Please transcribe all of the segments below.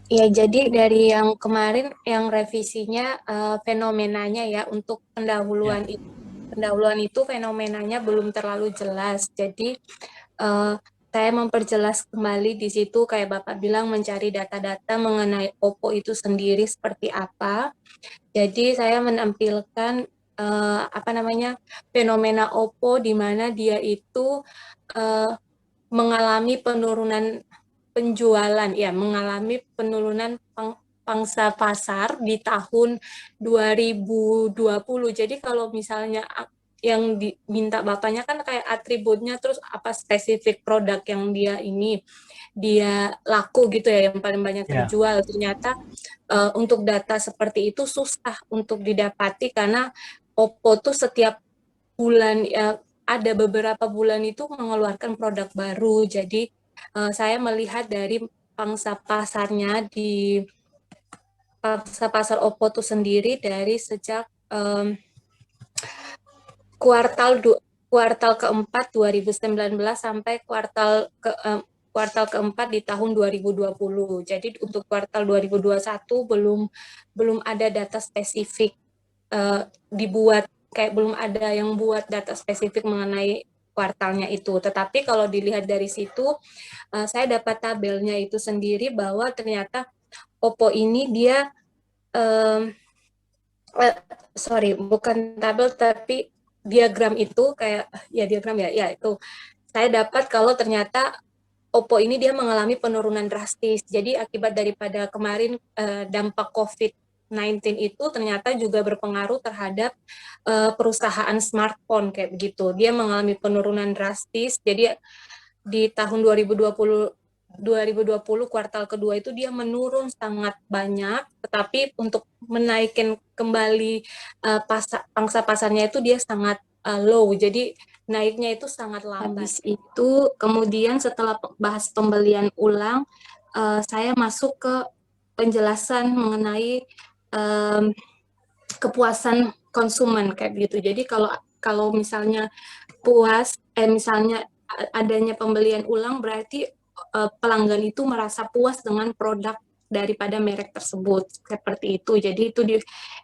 Ya, jadi dari yang kemarin yang revisinya fenomenanya ya untuk Ya. pendahuluan itu fenomenanya belum terlalu jelas. Jadi eh, saya memperjelas kembali di situ kayak Bapak bilang mencari data-data mengenai Oppo itu sendiri seperti apa. Jadi saya menampilkan apa namanya fenomena Oppo di mana dia itu eh, mengalami penurunan penjualan, ya mengalami penurunan pangsa pasar di tahun 2020. Jadi kalau misalnya yang diminta bapaknya kan kayak atributnya terus apa spesifik produk yang dia laku gitu ya yang paling banyak Ya. terjual. Ternyata untuk data seperti itu susah untuk didapati karena Oppo tuh setiap bulan ya ada beberapa bulan itu mengeluarkan produk baru. Jadi saya melihat dari pangsa pasarnya di pangsa pasar Oppo itu sendiri dari sejak kuartal kuartal keempat 2019 sampai kuartal keempat di tahun 2020. Jadi untuk kuartal 2021 belum ada data spesifik dibuat kayak belum ada yang buat data spesifik mengenai kuartalnya itu. Tetapi kalau dilihat dari situ, saya dapat tabelnya itu sendiri bahwa ternyata Oppo ini dia um, sorry bukan tabel tapi diagram itu kayak ya diagram ya ya itu saya dapat kalau ternyata Oppo ini dia mengalami penurunan drastis. Jadi akibat daripada kemarin dampak COVID-19 itu ternyata juga berpengaruh terhadap perusahaan smartphone kayak begitu. Dia mengalami penurunan drastis. Jadi di tahun 2020 kuartal kedua itu dia menurun sangat banyak, tetapi untuk menaikkan kembali pangsa pasarnya itu dia sangat low. Jadi naiknya itu sangat lambat. Habis itu kemudian setelah bahas pembelian ulang, saya masuk ke penjelasan mengenai um, kepuasan konsumen kayak gitu. Jadi kalau kalau misalnya misalnya adanya pembelian ulang berarti pelanggan itu merasa puas dengan produk daripada merek tersebut seperti itu. Jadi itu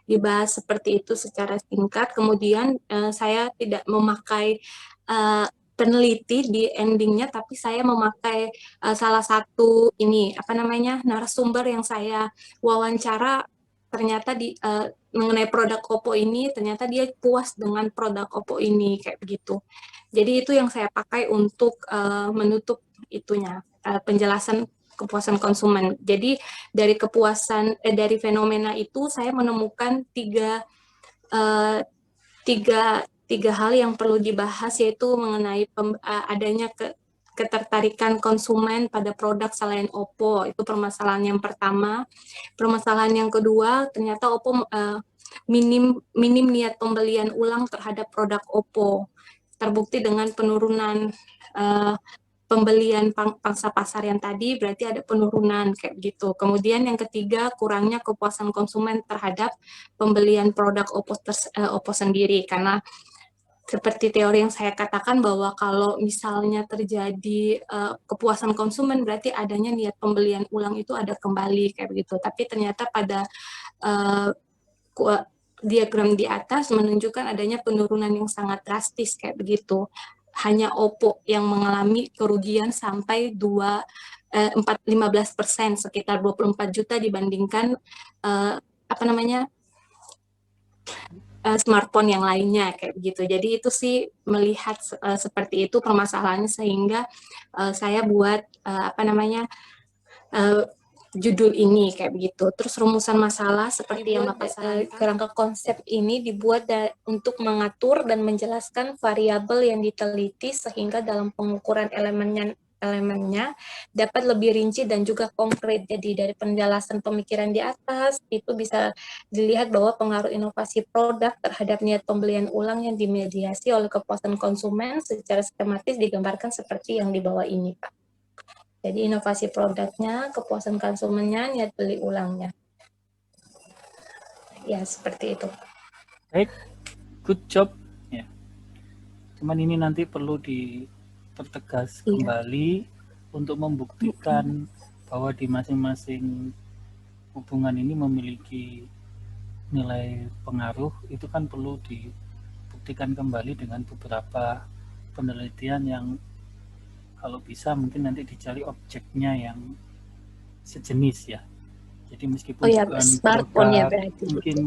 dibahas seperti itu secara singkat. Kemudian saya tidak memakai uh, peneliti di endingnya, tapi saya memakai salah satu ini apa namanya narasumber yang saya wawancara ternyata mengenai produk Oppo ini ternyata dia puas dengan produk Oppo ini kayak begitu. Jadi itu yang saya pakai untuk menutup itunya penjelasan kepuasan konsumen. Jadi dari fenomena itu saya menemukan uh, tiga hal yang perlu dibahas yaitu mengenai adanya ketertarikan konsumen pada produk selain Oppo. Itu permasalahan yang pertama. Permasalahan yang kedua, ternyata Oppo minim minim niat pembelian ulang terhadap produk Oppo. Terbukti dengan penurunan uh, pembelian pangsa pasar yang tadi berarti ada penurunan kayak gitu. Kemudian yang ketiga kurangnya kepuasan konsumen terhadap pembelian produk Oppo sendiri karena seperti teori yang saya katakan bahwa kalau misalnya terjadi kepuasan konsumen berarti adanya niat pembelian ulang itu ada kembali kayak begitu. Tapi ternyata pada uh, diagram di atas menunjukkan adanya penurunan yang sangat drastis kayak begitu. Hanya Oppo yang mengalami kerugian sampai 15% sekitar 24 juta dibandingkan apa namanya smartphone yang lainnya kayak begitu. Jadi itu sih melihat seperti itu permasalahannya sehingga saya buat apa namanya uh, judul ini kayak begitu. Terus rumusan masalah seperti yang Bapak sarankan. Kerangka konsep ini dibuat untuk mengatur dan menjelaskan variabel yang diteliti sehingga dalam pengukuran elemennya dapat lebih rinci dan juga konkret. Jadi dari penjelasan pemikiran di atas itu bisa dilihat bahwa pengaruh inovasi produk terhadap niat pembelian ulang yang dimediasi oleh kepuasan konsumen secara skematis digambarkan seperti yang di bawah ini, Pak. Jadi inovasi produknya, kepuasan konsumennya, niat beli ulangnya. Ya, seperti itu. Baik, good job. Ya. Cuman ini nanti perlu dipertegas Iya. kembali untuk membuktikan bahwa di masing-masing hubungan ini memiliki nilai pengaruh, itu kan perlu dibuktikan kembali dengan beberapa penelitian yang kalau bisa mungkin nanti dicari objeknya yang sejenis ya. Jadi meskipun Oh ya, bukan smartphone ya produk, berarti. mungkin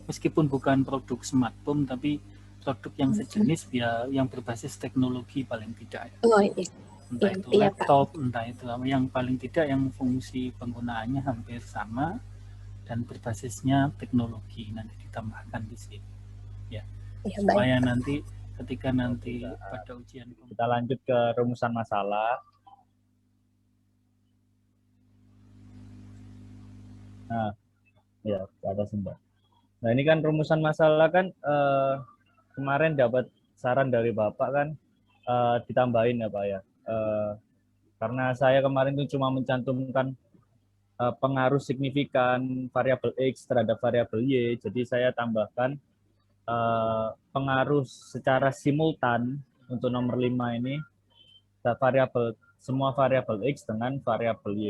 meskipun bukan produk smartphone, tapi produk yang sejenis ya, yang berbasis teknologi paling tidak ya. Oh iya. Entah Iya, itu iya, Pak. laptop, entah itu yang paling tidak yang fungsi penggunaannya hampir sama dan berbasisnya teknologi nanti ditambahkan di sini ya. Iya, baik. Supaya nanti ketika nanti pada ujian Kita lanjut ke rumusan masalah. Nah, ya ada Mbak. Nah ini kan rumusan masalah kan kemarin dapat saran dari Bapak kan ditambahin ya Pak ya. Karena saya kemarin itu cuma mencantumkan pengaruh signifikan variabel X terhadap variabel Y, jadi saya tambahkan pengaruh secara simultan untuk nomor 5 ini semua variabel X dengan variabel Y.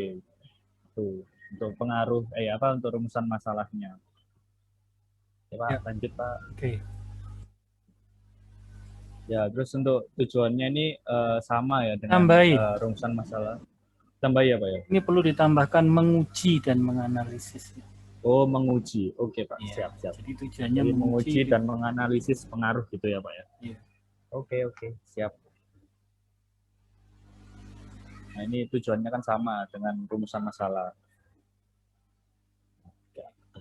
Tuh, untuk pengaruh untuk rumusan masalahnya. Ya, Pak, lanjut Pak. Oke. Ya, terus untuk tujuannya ini sama ya dengan Tambahin. rumusan masalah. Tambah ya Pak ya? Ini perlu ditambahkan menguji dan menganalisis. Oh, menguji. Oke Pak, Ya, siap. jadi tujuannya Jadi menguji dan menganalisis pengaruh gitu ya Pak ya? Iya. Oke, siap. Nah, ini tujuannya kan sama dengan rumusan masalah.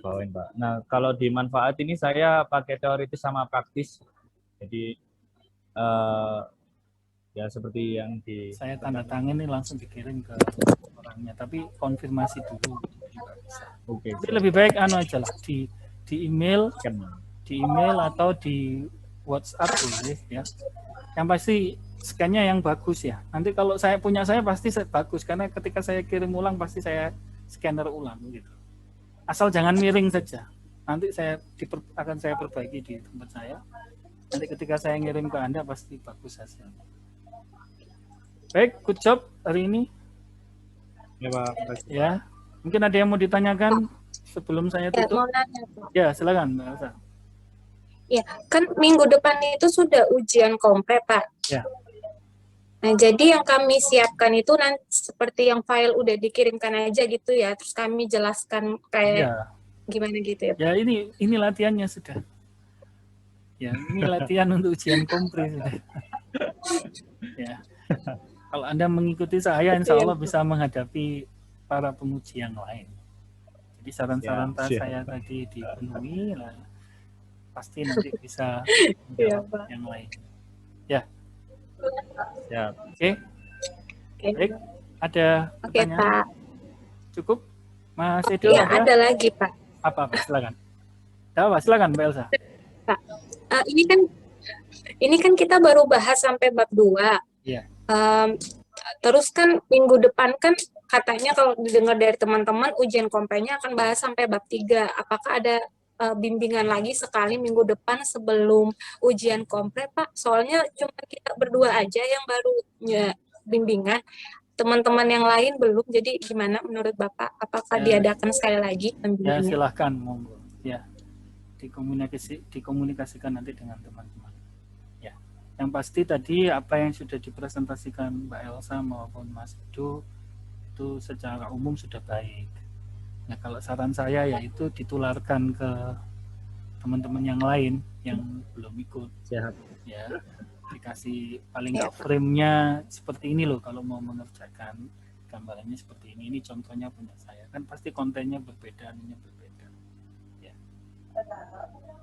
Bawain Pak. Nah, kalau di manfaat ini saya pakai teoritis sama praktis. Jadi ya seperti yang saya tanda tangan ini langsung dikirim ke orangnya, tapi konfirmasi dulu. Oke. Tapi lebih baik aja lah di email, atau di WhatsApp boleh ya. Yang pasti scan-nya yang bagus ya. Nanti kalau saya pasti bagus, karena ketika saya kirim ulang pasti saya scanner ulang gitu. Asal jangan miring saja. Nanti akan saya perbaiki di tempat saya. Nanti ketika saya ngirim ke Anda pasti bagus hasilnya. Baik, good job hari ini. Ya Pak. Ya, mungkin ada yang mau ditanyakan sebelum saya Ya, tutup? mau nanya, Pak. Ya, silakan Mbak Elsa. Ya, kan minggu depan itu sudah ujian kompre, Pak. Ya. Nah, jadi yang kami siapkan itu nanti seperti yang file udah dikirimkan aja gitu ya, terus kami jelaskan kayak Ya. gimana gitu ya. Ya, ini latihannya sudah. Ya, ini latihan untuk ujian kompre sudah. Ya. Kalau Anda mengikuti saya, insya Allah bisa menghadapi para penguji yang lain. Jadi saran-saran saya tadi dipenuhi, lah, pasti nanti bisa menjawab yang lain. Ya. Ya. Oke. Baik. Ada pertanyaan? Pak. Cukup? Mas Edo ada lagi, Pak. Apa? Silakan. Silakan Mbak Elsa. Pak, ini kan kita baru bahas sampai bab 2. Iya. Terus kan minggu depan kan katanya kalau didengar dari teman-teman ujian komprenya akan bahas sampai bab 3. Apakah ada bimbingan lagi sekali minggu depan sebelum ujian kompre, Pak? Soalnya cuma kita berdua aja yang baru bimbingan. Teman-teman yang lain belum. Jadi gimana menurut Bapak? Apakah diadakan sekali lagi bimbingannya? Ya, silahkan, monggo. Ya, dikomunikasikan nanti dengan teman-teman. Ya, yang pasti tadi apa yang sudah dipresentasikan Mbak Elsa maupun Mas Edo itu secara umum sudah baik. Nah, kalau saran saya yaitu ditularkan ke teman-teman yang lain yang belum ikut. Siap. Ya, dikasih paling nggak frame-nya seperti ini loh kalau mau mengerjakan, gambarannya seperti ini. Ini contohnya punya saya. Kan pasti kontennya berbeda, ininya berbeda. Ya.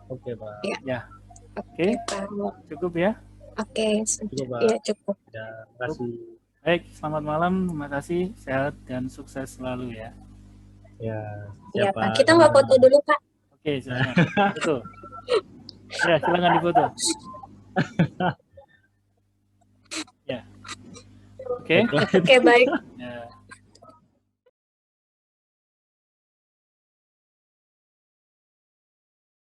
Oke, Pak. Ya. Oke. Cukup ya? Oke. Cukup, Pak. Iya, cukup. Ya, terima kasih. Baik, selamat malam. Terima kasih. Sehat dan sukses selalu ya. Ya, Iya, siap, Pak. Kita nggak foto dulu, Pak. Oke, silakan. Foto. Ya, silakan difoto. Ya. Oke. Oke, baik. Ya.